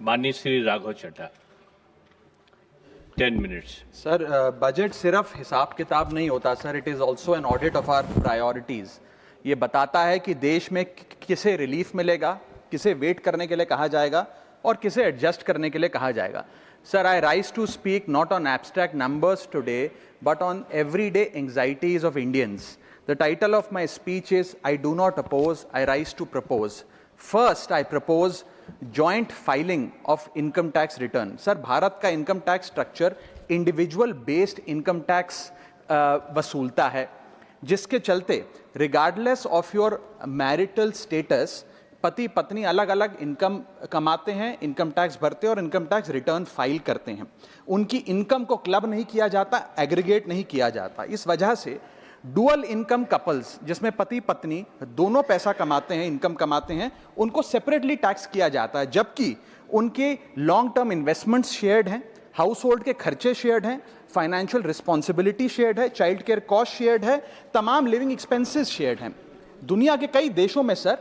माननीय Shri Raghav Chadha, 10 minutes. Sir, budget सिर्फ हिसाब किताब नहीं होता sir, it is also an audit of our priorities. ये बताता है कि देश में किसे रिलीफ मिलेगा, किसे वेट करने के लिए कहा जाएगा और किसे एडजस्ट करने के लिए कहा जाएगा। Sir, I rise to speak not on abstract numbers today but on everyday anxieties of Indians. The title of my speech is I do not oppose, I rise to propose. First, I propose joint filing of income tax return. Sir, Bharat का income tax structure individual based income tax वसूलता है, जिसके चलते regardless of your marital status पति पत्नी अलग अलग income कमाते हैं, इनकम टैक्स भरते हैं और इनकम टैक्स रिटर्न फाइल करते हैं। उनकी इनकम को क्लब नहीं किया जाता, एग्रीगेट नहीं किया जाता। इस वजह से डुअल इनकम कपल्स, जिसमें पति पत्नी दोनों पैसा कमाते हैं, इनकम कमाते हैं, उनको सेपरेटली टैक्स किया जाता है, जबकि उनके लॉन्ग टर्म इन्वेस्टमेंट्स शेयर्ड हैं, हाउस होल्ड के खर्चे शेयर्ड हैं, फाइनेंशियल रिस्पॉन्सिबिलिटी शेयर्ड है, चाइल्ड केयर कॉस्ट शेयर्ड है, तमाम लिविंग एक्सपेंसेस शेयर्ड हैं। दुनिया के कई देशों में सर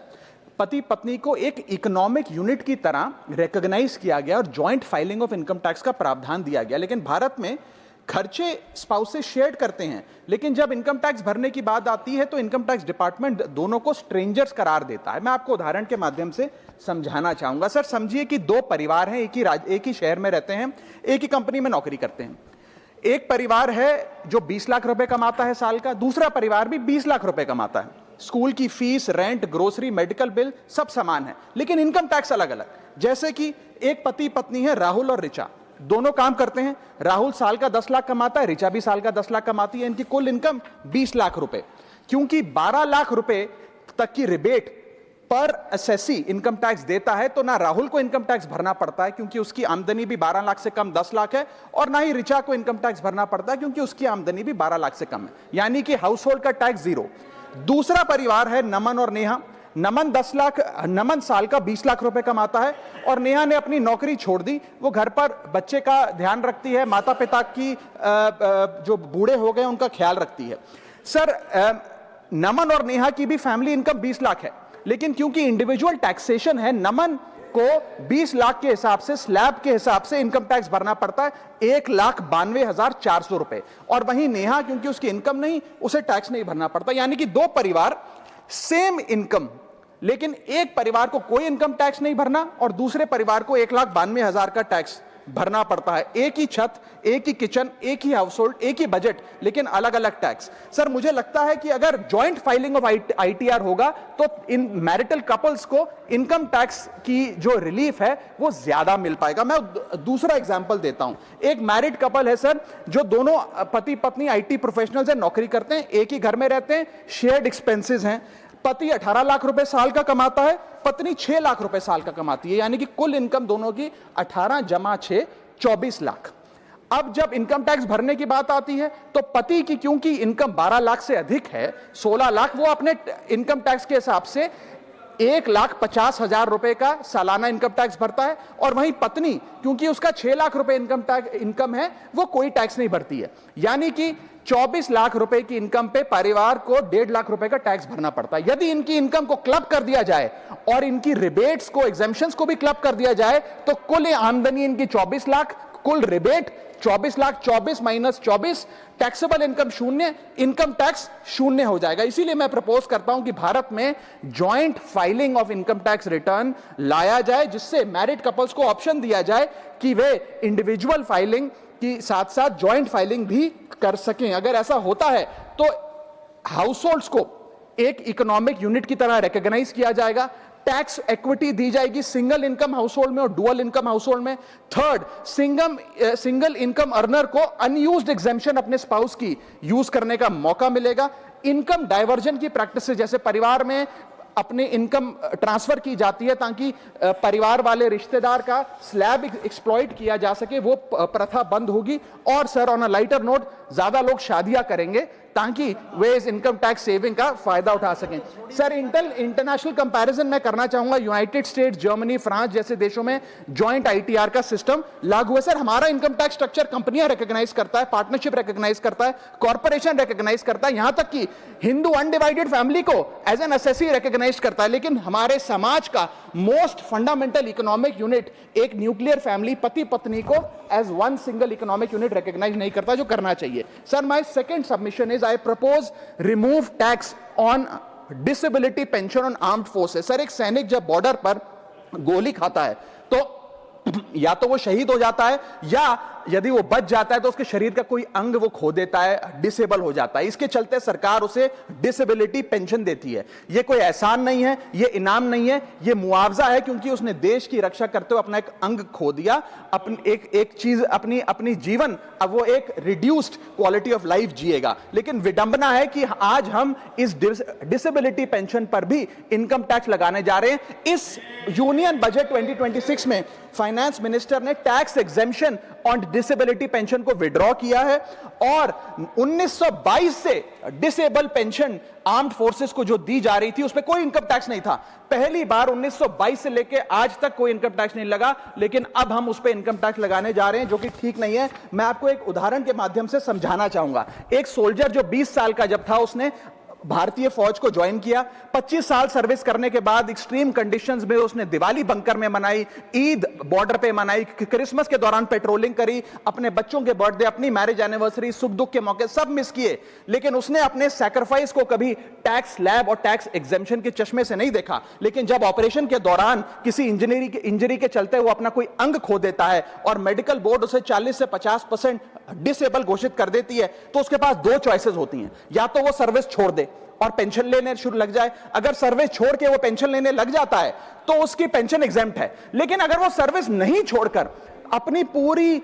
पति पत्नी को एक इकोनॉमिक यूनिट की तरह रिकॉग्नाइज किया गया और joint filing of income tax का प्रावधान दिया गया। लेकिन भारत में खर्चे स्पाउसेस शेयर करते हैं, लेकिन जब इनकम टैक्स भरने की बात आती है तो इनकम टैक्स डिपार्टमेंट दोनों को स्ट्रेंजर्स करार देता है। मैं आपको उदाहरण के माध्यम से समझाना चाहूंगा। सर, समझिए कि दो परिवार हैं, एक ही शहर में रहते हैं, एक ही कंपनी में नौकरी करते हैं। एक परिवार है जो 20 लाख रुपए कमाता है साल का, दूसरा परिवार भी 20 लाख रुपए कमाता है। स्कूल की fees, rent, grocery, medical bill सब समान है, लेकिन इनकम टैक्स अलग अलग। जैसे कि एक पति पत्नी है, राहुल और ऋचा, दोनों काम करते हैं। राहुल साल का 10 लाख कमाता है, ऋचा भी साल का 10 लाख कमाती है। इनकी कुल इनकम 20 लाख रुपए। क्योंकि 12 लाख रुपए तक की रिबेट पर एसएससी इनकम टैक्स देता है, तो ना राहुल को इनकम टैक्स भरना पड़ता है क्योंकि उसकी आमदनी भी 12 लाख से कम 10 लाख है, और ना ही ऋचा को इनकम टैक्स भरना पड़ता है क्योंकि उसकी आमदनी भी 12 लाख से कम है, यानी कि हाउस होल्ड का टैक्स जीरो। दूसरा परिवार है नमन और नेहा। नमन साल का 20 लाख रुपए कमाता है और नेहा ने अपनी नौकरी छोड़ दी। वो घर पर बच्चे का ध्यान रखती है, माता पिता की जो बूढ़े हो गए उनका ख्याल रखती है। सर, नमन और नेहा की भी फैमिली इनकम 20 लाख है, लेकिन क्योंकि इंडिविजुअल टैक्सेशन है, नमन को 20 लाख के हिसाब से, स्लैब के हिसाब से इनकम टैक्स भरना पड़ता है 1,92,400 रुपए, और वहीं नेहा क्योंकि उसकी इनकम नहीं, उसे टैक्स नहीं भरना पड़ता। यानी कि दो परिवार, सेम इनकम, लेकिन एक परिवार को कोई इनकम टैक्स नहीं भरना और दूसरे परिवार को 1,92,000 का टैक्स भरना पड़ता है। एक ही छत, एक ही किचन, एक ही हाउस होल्ड, एक ही बजट, लेकिन अलग अलग टैक्स। सर, मुझे लगता है कि अगर जॉइंट फाइलिंग ऑफ आईटीआर होगा तो इन मैरिटल कपल्स को इनकम टैक्स की जो रिलीफ है वो ज्यादा मिल पाएगा। मैं दूसरा एग्जांपल देता हूं। एक मैरिड कपल है सर, जो दोनों पति पत्नी आईटी प्रोफेशनल्स हैं, नौकरी करते हैं, एक ही घर में रहते हैं, शेयर्ड एक्सपेंसेस हैं। पति 18 लाख रुपए साल का कमाता है, पत्नी 6 लाख रुपए साल का कमाती है, यानी कि कुल इनकम दोनों की 18 जमा 6 24 लाख। अब जब इनकम टैक्स भरने की बात आती है तो पति की क्योंकि इनकम 12 लाख से अधिक है, 16 लाख, वो अपने इनकम टैक्स के हिसाब से 1,50,000 रुपए का सालाना इनकम टैक्स भरता है, और वहीं पत्नी क्योंकि उसका 6 लाख रुपए इनकम है, वो कोई टैक्स नहीं भरती है। यानी कि 24 लाख रुपए की इनकम पे परिवार को 1.5 लाख रुपए का टैक्स भरना पड़ता है। यदि इनकी इनकम को क्लब कर दिया जाए और इनकी रिबेट्स को, एग्जेम्पशंस को भी क्लब कर दिया जाए, तो कुल आमदनी इनकी 24 लाख, कुल rebate 24 lakh, 24 minus 24, taxable income शून्य, इनकम टैक्स शून्य हो जाएगा। इसीलिए मैं प्रपोज करता हूं कि भारत में joint filing of income tax return लाया जाए, जिससे मैरिड कपल्स को ऑप्शन दिया जाए कि वे इंडिविजुअल फाइलिंग की साथ साथ जॉइंट फाइलिंग भी कर सकें। अगर ऐसा होता है तो हाउस होल्ड्स को एक इकोनॉमिक यूनिट की तरह रिकॉग्नाइज किया जाएगा, टैक्स इक्विटी दी जाएगी सिंगल इनकम हाउस होल्ड में और डुअल इनकम हाउस होल्ड में। थर्ड, सिंगल इनकम अर्नर को अनयूज्ड एग्जेम्पशन अपने स्पाउस की यूज करने का मौका मिलेगा। इनकम डाइवर्जन की प्रैक्टिस से, जैसे परिवार में अपने इनकम ट्रांसफर की जाती है ताकि परिवार वाले रिश्तेदार का स्लैब एक्सप्लॉइट किया जा सके, वो प्रथा बंद होगी। और sir, on a lighter note, ज्यादा लोग शादियां करेंगे ताकि वे इस इनकम टैक्स सेविंग का फायदा उठा सकें। सर, इंटरनेशनल कंपैरिजन मैं करना चाहूंगा। यूनाइटेड स्टेट्स, जर्मनी, फ्रांस जैसे देशों में जॉइंट आईटीआर का सिस्टम लागू है। सर, हमारा इनकम टैक्स स्ट्रक्चर कंपनियां रिकॉग्नाइज करता है, पार्टनरशिप रिकॉग्नाइज करता है, कॉर्पोरेशन रिकॉग्नाइज करता है, यहां तक कि हिंदू अनडिवाइडेड फैमिली को एज एन एसएससी रिकॉग्नाइज करता है। लेकिन हमारे समाज का मोस्ट फंडामेंटल इकोनॉमिक यूनिट, एक न्यूक्लियर फैमिली, पति पत्नी को as one single economic unit recognise नहीं करता, जो करना चाहिए। Sir, my second submission is I propose remove tax on disability pension on armed forces. Sir, एक सैनिक जब बॉर्डर पर गोली खाता है तो या तो वो शहीद हो जाता है, या यदि वो बच जाता है तो उसके शरीर का कोई अंग वो खो देता है, डिसेबल हो जाता है। इसके चलते सरकार उसे डिसेबिलिटी पेंशन देती है। ये कोई एहसान नहीं है, ये इनाम नहीं है, ये मुआवजा है, क्योंकि उसने देश की रक्षा करते हुए अपना एक अंग खो दिया, अपनी एक चीज, अपनी जीवन, अब वो एक रिड्यूस्ड क्वालिटी ऑफ लाइफ जिएगा। लेकिन विडंबना है कि आज हम इस डिसेबिलिटी पेंशन पर भी इनकम टैक्स लगाने जा रहे हैं। इस यूनियन बजट 2026 में फाइनेंस मिनिस्टर ने tax exemption on disability pension को विड्रॉ किया है, और 1922 से डिसेबल पेंशन आर्म्ड फोर्सेस को जो दी जा रही थी उस पर कोई इनकम टैक्स नहीं था। पहली बार 1922 से लेके आज तक कोई इनकम टैक्स नहीं लगा, लेकिन अब हम उस पर इनकम टैक्स लगाने जा रहे हैं, जो कि ठीक नहीं है। मैं आपको एक उदाहरण के माध्यम से समझाना चाहूंगा। एक सोल्जर जो 20 साल का जब था, उसने भारतीय फौज को ज्वाइन किया। 25 साल सर्विस करने के बाद एक्सट्रीम कंडीशंस में उसने दिवाली बंकर में मनाई, ईद बॉर्डर पे मनाई, क्रिसमस के दौरान पेट्रोलिंग करी, अपने बच्चों के बर्थडे, अपनी मैरिज एनिवर्सरी, सुख दुख के मौके सब मिस किए। लेकिन उसने अपने सैक्रिफाइस को कभी टैक्स लैब और टैक्स एग्जेम्पशन के चश्मे से नहीं देखा। लेकिन जब ऑपरेशन के दौरान किसी इंजरी के चलते वो अपना कोई अंग खो देता है और मेडिकल बोर्ड उसे 40 से 50% डिसेबल घोषित कर देती है, तो उसके पास दो चॉइसेस होती हैं। या तो वो सर्विस छोड़ दे और पेंशन लेने शुरू लग जाए। अगर सर्विस छोड़ के वो पेंशन लेने लग जाता है तो उसकी पेंशन एग्जेम्प्ट है। लेकिन अगर वो सर्विस नहीं छोड़कर अपनी पूरी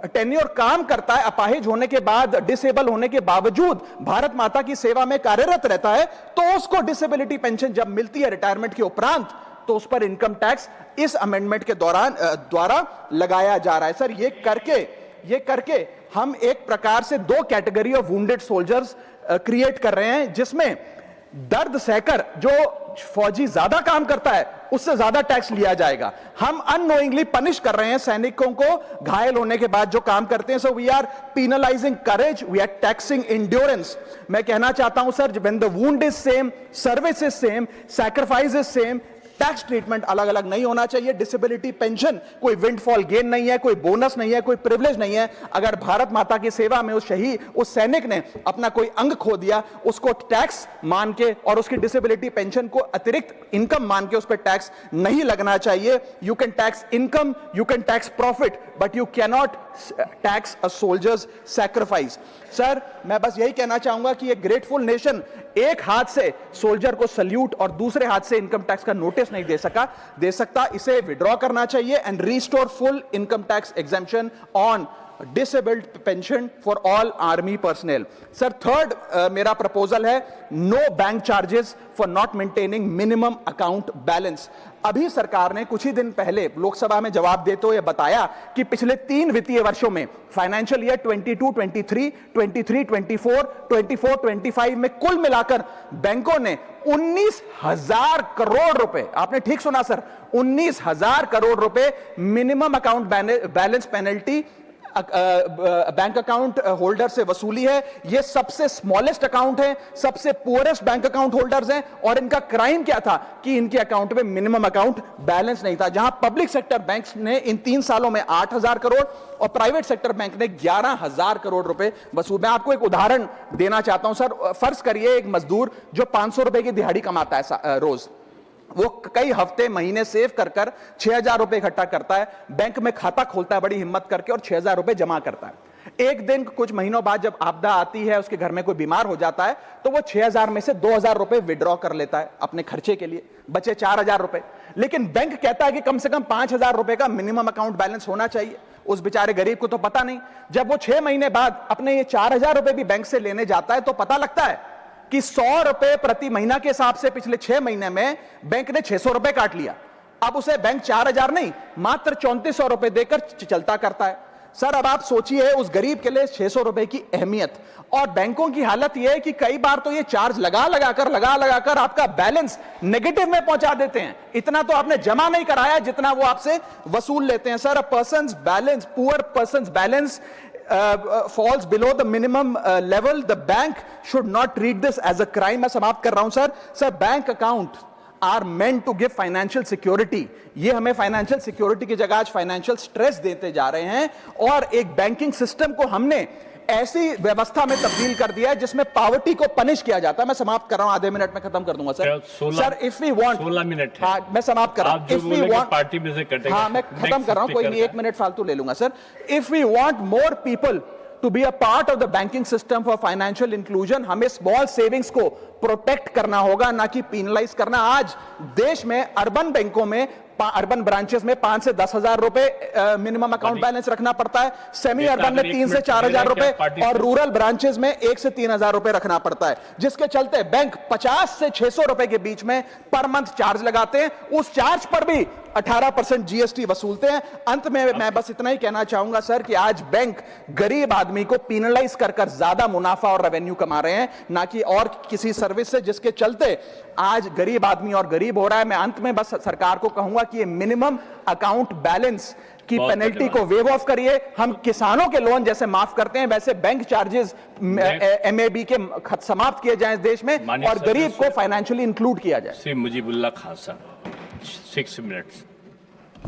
टेन्योर काम करता है, अपाहिज होने के बाद, डिसेबल होने के बावजूद भारत माता की सेवा में कार्यरत रहता है, तो उसको डिसेबिलिटी पेंशन जब मिलती है रिटायरमेंट के उपरांत, तो उस पर इनकम टैक्स इस अमेंडमेंट के द्वारा लगाया जा रहा है। सर, ये करके हम एक प्रकार से दो category of wounded soldiers create कर रहे हैं, जिसमें दर्द सहकर जो फौजी ज्यादा काम करता है उससे ज्यादा टैक्स लिया जाएगा। हम अननोइंगली पनिश कर रहे हैं सैनिकों को घायल होने के बाद जो काम करते हैं। So we are penalising courage, we are taxing endurance. मैं कहना चाहता हूं sir, when the wound is same, service is same, sacrifice is same, tax treatment अलग अलग नहीं होना चाहिए। डिसेबिलिटी पेंशन कोई विंडफॉल गेन नहीं है, कोई बोनस नहीं है, कोई प्रिविलेज नहीं है। अगर भारत माता की सेवा में उस सैनिक ने अपना कोई अंग खो दिया, उसको टैक्स मान के और उसकी डिसेबिलिटी पेंशन को अतिरिक्त इनकम मान के उस पर टैक्स नहीं लगना चाहिए। You can tax income, you can tax profit, but you cannot tax a soldiers sacrifice. Sir, मैं बस यही कहना चाहूंगा कि एक ग्रेटफुल नेशन एक हाथ से सोल्जर को सल्यूट और दूसरे हाथ से इनकम टैक्स का नोटिस नहीं दे सकता। इसे विड्रॉ करना चाहिए and restore full income tax exemption on disabled pension for all army personnel. Sir, third मेरा प्रपोजल है no bank charges for not maintaining minimum account balance. अभी सरकार ने कुछ ही दिन पहले लोकसभा में जवाब देते हुए बताया कि पिछले 3 वित्तीय वर्षों में, फाइनेंशियल ईयर 22-23, 23-24, 24-25 में कुल मिलाकर बैंकों ने 19,000 करोड़ रुपए, आपने ठीक सुना सर, 19,000 करोड़ रुपए minimum account balance penalty bank account holder से वसूली है। ये सबसे स्मॉलेस्ट अकाउंट है, सबसे पुअरेस्ट बैंक अकाउंट होल्डर्स हैं, और इनका क्राइम क्या था कि इनके अकाउंट में मिनिमम अकाउंट बैलेंस नहीं था। जहां पब्लिक सेक्टर बैंक्स ने इन 3 सालों में 8,000 करोड़ और प्राइवेट सेक्टर बैंक ने 11,000 करोड़ रुपए वसूल। मैं आपको एक उदाहरण देना चाहता हूं सर। फर्ज करिए एक मजदूर जो 500 रुपए की दिहाड़ी कमाता है रोज, वो कई हफ्ते महीने सेव कर 6,000 रुपए इकट्ठा करता है, बैंक में खाता खोलता है बड़ी हिम्मत करके और 6,000 रुपए जमा करता है। एक दिन कुछ महीनों बाद जब आपदा आती है, उसके घर में कोई बीमार हो जाता है, तो वो 6,000 में से 2,000 रुपए विड्रॉ कर लेता है अपने खर्चे के लिए, बचे 4,000 रुपए। लेकिन बैंक कहता है कि कम से कम 5,000 रुपए का मिनिमम अकाउंट बैलेंस होना चाहिए। उस बेचारे गरीब को तो पता नहीं। जब वो 6 महीने बाद अपने ये 4,000 रुपए भी बैंक से लेने जाता है, तो पता लगता है कि 100 रुपए प्रति महीना के हिसाब से पिछले 6 महीने में बैंक ने 600 रुपए काट लिया। अब उसे बैंक 4,000 नहीं, मात्र 3,400 रुपए देकर चलता करता है। सर अब आप सोचिए उस गरीब के लिए 600 रुपए की अहमियत, और बैंकों की हालत यह है कि कई बार तो ये चार्ज लगा लगाकर आपका बैलेंस नेगेटिव में पहुंचा देते हैं। इतना तो आपने जमा नहीं कराया जितना वो आपसे वसूल लेते हैं। Sir a persons balance, poor persons balance falls below the minimum level, the bank should not treat this as a crime। मैं समाप्त कर रहा हूं sir. Sir bank account are meant to give financial security, ये हमें financial security की जगह आज फाइनेंशियल स्ट्रेस देते जा रहे हैं, और एक बैंकिंग सिस्टम को हमने ऐसी व्यवस्था में तब्दील कर दिया है जिसमें पॉवर्टी को पनिश किया जाता है। मैं समाप्त कर रहा हूं, आधे मिनट में खत्म कर दूंगा sir. Sir if we want 16 minute है। हाँ, मैं समाप्त कर रहा हूं। इफ वी वांट पार्टी में से कटेगा। हाँ मैं खत्म कर रहा हूं, कोई नहीं, 1 मिनट फालतू ले लूंगा sir. If we want more people to be a part of the banking system for financial inclusion, हमें स्मॉल सेविंग्स को प्रोटेक्ट करना होगा, ना कि पीनलाइज करना। आज देश में अर्बन बैंकों में, अर्बन ब्रांचेस में 5 से 10 हजार रुपए मिनिमम अकाउंट बैलेंस रखना पड़ता है, सेमी अर्बन में 3 से 4 हजार रुपए, और रूरल ब्रांचेस में 1 से 3 हजार रुपए रखना पड़ता है, जिसके चलते बैंक 50 से 600 रुपए के बीच में पर मंथ चार्ज लगाते हैं। उस चार्ज पर भी 18% जीएसटी वसूलते हैं। अंत में मैं बस इतना ही कहना चाहूंगा सर कि आज बैंक गरीब आदमी को पीनलाइज कर ज्यादा मुनाफा और रेवेन्यू कमा रहे हैं, ना कि और किसी सर्विस से, जिसके चलते आज गरीब आदमी और गरीब हो रहा है। मैं अंत में बस सरकार को कहूंगा कि ये मिनिमम अकाउंट बैलेंस की पेनल्टी को वेव ऑफ करिए। हम किसानों के लोन जैसे माफ करते हैं, वैसे बैंक चार्जेस एमएबी के समाप्त किए जाएं इस देश में, और गरीब को फाइनेंशियली इंक्लूड किया जाए। श्री मुजीबुल्लाह खान साहब 6 मिनट्स।